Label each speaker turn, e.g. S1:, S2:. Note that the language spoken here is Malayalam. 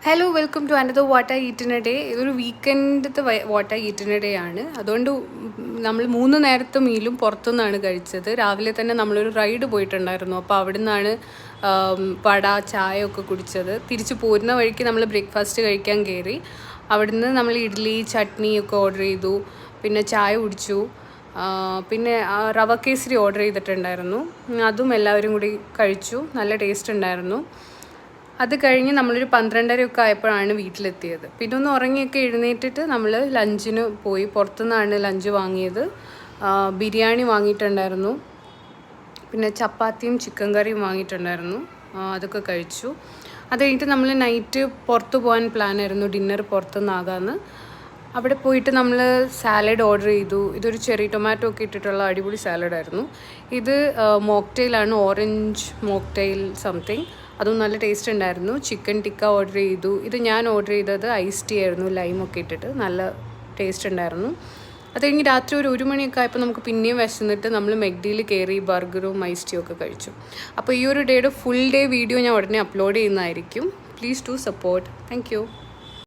S1: Hello welcome to another what I eat in a day. ഇതൊരു വീക്കെൻഡത്തെ what I eat in a day ആണ്. അതുകൊണ്ട് നമ്മൾ 3 നേരത്തെ മീലും പുറത്തുനിന്നാണ് കഴിച്ചത്. രാവിലെ തന്നെ നമ്മളൊരു റൈഡ് പോയിട്ടുണ്ടായിരുന്നു. അപ്പോൾ അവിടെ നിന്നാണ് വട ചായ ഒക്കെ കുടിച്ചത്. തിരിച്ച് പോരുന്ന വഴിക്ക് നമ്മൾ ബ്രേക്ക്ഫാസ്റ്റ് കഴിക്കാൻ കയറി. അവിടുന്ന് നമ്മൾ ഇഡ്ഡലി ചട്നി ഒക്കെ ഓർഡർ ചെയ്തു. പിന്നെ ചായ കുടിച്ചു. പിന്നെ റവ കേസരി ഓർഡർ ചെയ്തിട്ടുണ്ടായിരുന്നു. അതും എല്ലാവരും കൂടി കഴിച്ചു. നല്ല ടേസ്റ്റ് ഉണ്ടായിരുന്നു. അത് കഴിഞ്ഞ് നമ്മളൊരു 12:30 ആയപ്പോഴാണ് വീട്ടിലെത്തിയത്. പിന്നെ ഒന്ന് ഉറങ്ങിയൊക്കെ എഴുന്നേറ്റിട്ട് നമ്മൾ ലഞ്ചിന് പോയി. പുറത്തുനിന്നാണ് ലഞ്ച് വാങ്ങിയത്. ബിരിയാണി വാങ്ങിയിട്ടുണ്ടായിരുന്നു, പിന്നെ ചപ്പാത്തിയും ചിക്കൻ കറിയും വാങ്ങിയിട്ടുണ്ടായിരുന്നു. അതൊക്കെ കഴിച്ചു. അത് കഴിഞ്ഞിട്ട് നമ്മൾ നൈറ്റ് പുറത്ത് പോകാൻ പ്ലാനായിരുന്നു, ഡിന്നർ പുറത്തുനിന്നാകാമെന്ന്. അവിടെ പോയിട്ട് നമ്മൾ സാലഡ് ഓർഡർ ചെയ്തു. ഇതൊരു ചെറി ടൊമാറ്റോ ഒക്കെ ഇട്ടിട്ടുള്ള അടിപൊളി സാലഡായിരുന്നു. ഇത് മോക്ടെയിലാണ്, ഓറഞ്ച് മോക്ടെയിൽ സംതിങ്. അതും നല്ല ടേസ്റ്റ് ഉണ്ടായിരുന്നു. ചിക്കൻ ടിക്ക ഓർഡർ ചെയ്തു. ഇത് ഞാൻ ഓർഡർ ചെയ്തത് ഐസ് ടീ ആയിരുന്നു, ലൈമൊക്കെ ഇട്ടിട്ട്. നല്ല ടേസ്റ്റ് ഉണ്ടായിരുന്നു. അത് കഴിഞ്ഞ് രാത്രി ഒരു 1 മണിയൊക്കെ ആയപ്പോൾ നമുക്ക് പിന്നെയും വിശന്നിട്ട് നമ്മൾ മെക്ഡിയിൽ കയറി ബർഗറും ഐസ് ടീ ഒക്കെ കഴിച്ചു. അപ്പോൾ ഈ ഒരു ഡേയുടെ ഫുൾ ഡേ വീഡിയോ ഞാൻ ഉടനെ അപ്ലോഡ് ചെയ്യുന്നതായിരിക്കും. Please to support. Thank U.